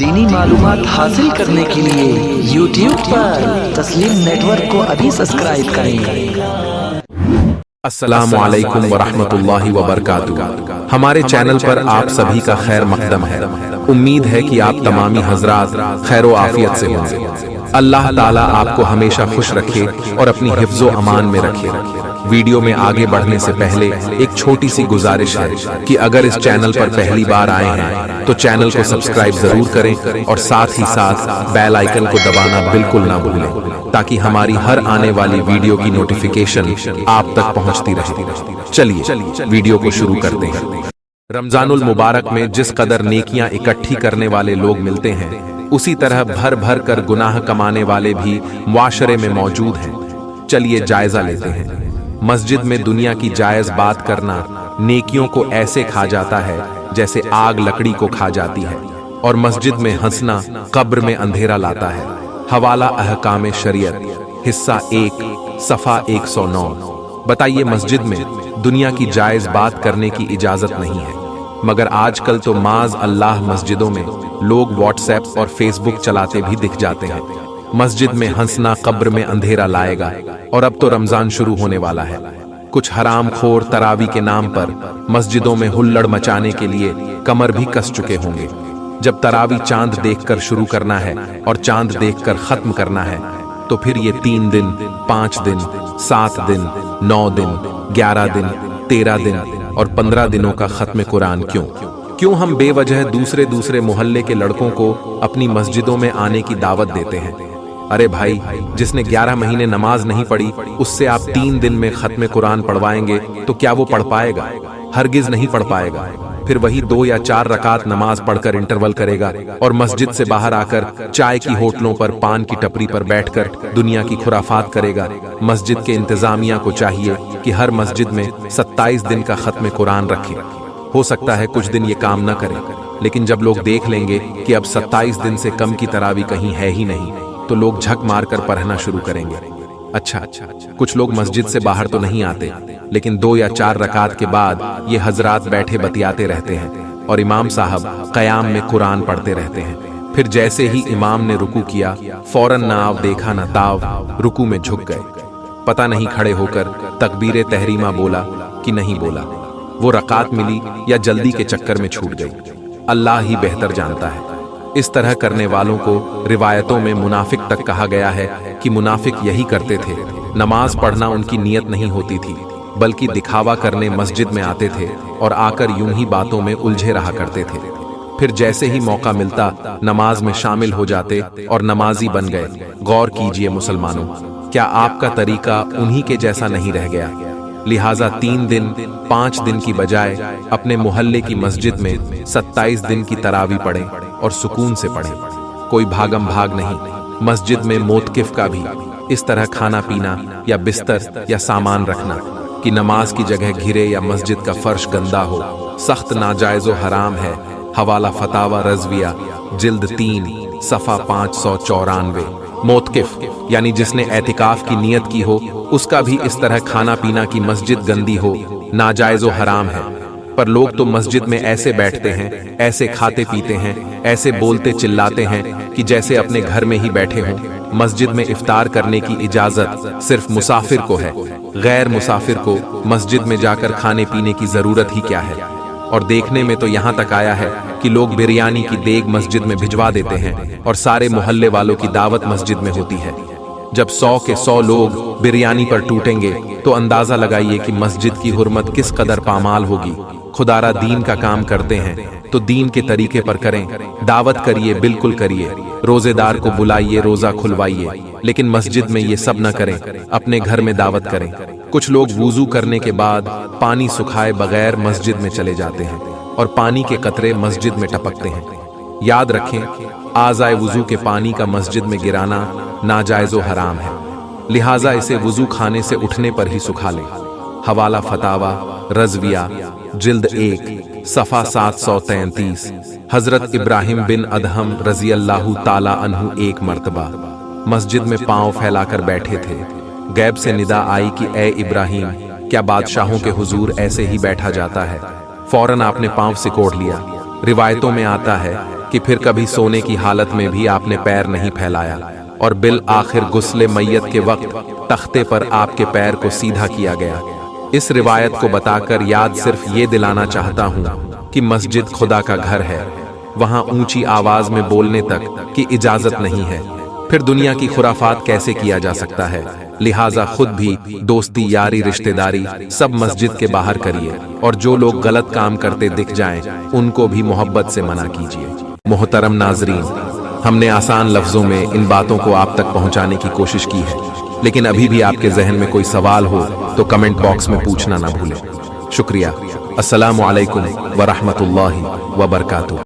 दीनी मालूमात हासिल करने के लिए YouTube पर तस्लीम नेटवर्क को अभी सब्सक्राइब करें। अस्सलामु अलैकुम वरहमतुल्लाहि वबरकातुहू। हमारे चैनल पर आप सभी का खैर मकदम है। उम्मीद है कि आप तमामी हजरात खैर आफियत से होंगे। अल्लाह ताला आपको हमेशा खुश रखे और अपनी हिफ्ज़ो अमान में रखे। वीडियो में आगे बढ़ने से पहले एक छोटी सी गुजारिश है कि अगर इस चैनल पर पहली बार आए हैं तो चैनल को सब्सक्राइब जरूर करें और साथ ही साथ बेल आइकन को दबाना बिल्कुल ना भूलें ताकि हमारी हर आने वाली वीडियो की नोटिफिकेशन आप तक पहुंचती रहे। चलिए वीडियो को शुरू करते हैं। रमजानुल मुबारक में जिस कदर नेकियां इकट्ठी करने वाले लोग मिलते हैं, उसी तरह भर भर कर गुनाह कमाने वाले भी मुआशरे में मौजूद हैं। चलिए जायजा लेते हैं। मस्जिद में दुनिया की जायज बात करना नेकियों को ऐसे खा जाता है जैसे आग लकड़ी को खा जाती है, और मस्जिद में हंसना कब्र में अंधेरा लाता है। हवाला अहकामे शरीयत, हिस्सा 1, सफा 109। बताइए, मस्जिद में दुनिया की जायज बात करने की इजाजत नहीं है, मगर आजकल तो माज अल्लाह मस्जिदों में लोग व्हाट्सएप और फेसबुक चलाते भी दिख जाते हैं। मस्जिद में हंसना कब्र में अंधेरा लाएगा, और अब तो रमजान शुरू होने वाला है। कुछ हराम खोर तरावी के नाम पर मस्जिदों में हुल्लड़ मचाने के लिए कमर भी कस चुके होंगे। जब तरावी चांद देखकर शुरू करना है और चांद देखकर खत्म करना है, तो फिर ये 3 दिन, 5 दिन, 7 दिन, 9 दिन, 11 दिन, 13 दिन और 15 दिनों का खत्म कुरान क्यों हम बेवजह दूसरे मोहल्ले के लड़कों को अपनी मस्जिदों में आने की दावत देते हैं? अरे भाई, जिसने 11 महीने नमाज नहीं पढ़ी, उससे आप 3 दिन में खत्म कुरान पढ़वाएंगे तो क्या वो पढ़ पाएगा? हरगिज नहीं पढ़ पाएगा। फिर वही 2 या 4 रकात नमाज पढ़कर इंटरवल करेगा और मस्जिद से बाहर आकर चाय की होटलों पर, पान की टपरी पर बैठकर दुनिया की खुराफात करेगा। मस्जिद के इंतजामिया को चाहिए कि हर मस्जिद में 27 दिन का खत्म कुरान रखे। हो सकता है कुछ दिन ये काम न करें, लेकिन जब लोग देख लेंगे कि अब 27 दिन से कम की तरावी कहीं है ही नहीं, तो लोग झक मारकर पढ़ना शुरू करेंगे। अच्छा, कुछ लोग मस्जिद से बाहर तो नहीं आते, लेकिन 2 या 4 रकात के बाद ये हजरात बैठे बतियाते रहते हैं और इमाम साहब कयाम में कुरान पढ़ते रहते हैं। फिर जैसे ही इमाम ने रुकू किया, फौरन ना आव देखा ना ताव, रुकू में झुक गए। पता नहीं खड़े होकर तकबीरे तहरीमा बोला कि नहीं बोला, वो रकात मिली या जल्दी के चक्कर में छूट गई, अल्लाह ही बेहतर जानता है। इस तरह करने वालों को रिवायतों में मुनाफिक तक कहा गया है कि मुनाफिक यही करते थे। नमाज पढ़ना उनकी नियत नहीं होती थी, बल्कि दिखावा करने मस्जिद में आते थे और आकर यूं ही बातों में उलझे रहा करते थे। फिर जैसे ही मौका मिलता नमाज में शामिल हो जाते और नमाजी बन गए। गौर कीजिए मुसलमानों, क्या आपका तरीका उन्हीं के जैसा नहीं रह गया? लिहाजा 3 दिन, 5 दिन की बजाय अपने मोहल्ले की मस्जिद में 27 दिन की तरावी पढ़ें और सुकून से पढ़ें। कोई भागम भाग नहीं। मस्जिद में मोतकिफ का भी इस तरह खाना पीना या बिस्तर या सामान रखना कि नमाज की जगह घिरे या मस्जिद का फर्श गंदा हो, सख्त नाजायज़ो हराम है। हवाला फतावा रज़विया, जिल्द 3, सफ़ा 594। मोतकिफ यानी जिसने एतिकाफ की नियत की हो, उसका भी इस तरह खाना पीना की मस्जिद गंदी हो नाजायज़ो हराम है। पर लोग तो मस्जिद में ऐसे बैठते हैं, ऐसे खाते पीते हैं, ऐसे बोलते चिल्लाते हैं कि जैसे अपने घर में ही बैठे हों। मस्जिद में इफ्तार करने की इजाजत सिर्फ मुसाफिर को है, गैर मुसाफिर को मस्जिद में जाकर खाने पीने की जरूरत ही क्या है? और देखने में तो यहाँ तक आया है कि लोग बिरयानी की देग मस्जिद में भिजवा देते हैं और सारे मोहल्ले वालों की दावत मस्जिद में होती है। जब 100 के 100 लोग बिरयानी पर टूटेंगे तो अंदाजा लगाइए कि मस्जिद की हुर्मत किस कदर पामाल होगी। खुदारा दीन का काम करते हैं तो दीन के तरीके पर करें। दावत करिए, बिल्कुल करिए। रोजेदार को बुलाइए, रोजा खुलवाइए, लेकिन मस्जिद में ये सब न करें, अपने घर में दावत करें। कुछ लोग वुजू करने के बाद पानी सुखाए बगैर मस्जिद में चले जाते हैं और पानी के कतरे मस्जिद में टपकते हैं। याद रखें, आज़ाए वुजू के पानी का मस्जिद में गिराना नाजायज़ो हराम है, लिहाजा इसे वुजू खाने से उठने पर ही सुखा लें। हवाला फतावा रज़विया, जिल्द 1, सफ़ा 733। हजरत इब्राहिम बिन अदहम रज़ी अल्लाहु ताला अन्हु एक मर्तबा मस्जिद में पांव फैलाकर बैठे थे। गैब से निदा आई कि ए इब्राहिम, क्या बादशाहों के हुजूर ऐसे ही बैठा जाता है? फौरन आपने पांव सिकोड़ लिया। रिवायतों में आता है कि फिर कभी सोने की हालत में भी आपने पैर नहीं फैलाया और बिल आखिर गुस्ले मैयत के वक्त तख्ते पर आपके पैर को सीधा किया गया। इस रिवायत को बताकर याद सिर्फ ये दिलाना चाहता हूँ कि मस्जिद खुदा का घर है, वहाँ ऊंची आवाज में बोलने तक की इजाजत नहीं है। फिर दुनिया की खुराफात कैसे किया जा सकता है? लिहाजा खुद भी दोस्ती, यारी, रिश्तेदारी सब मस्जिद के बाहर करिए और जो लोग गलत काम करते दिख जाएं, उनको भी मोहब्बत से मना कीजिए। मोहतरम नाजरीन, हमने आसान लफ्जों में इन बातों को आप तक पहुंचाने की कोशिश की है, लेकिन अभी भी आपके जहन में कोई सवाल हो तो कमेंट बॉक्स में पूछना ना भूलें। शुक्रिया। अस्सलामु अलैकुम व रहमतुल्लाहि व बरकातुहू।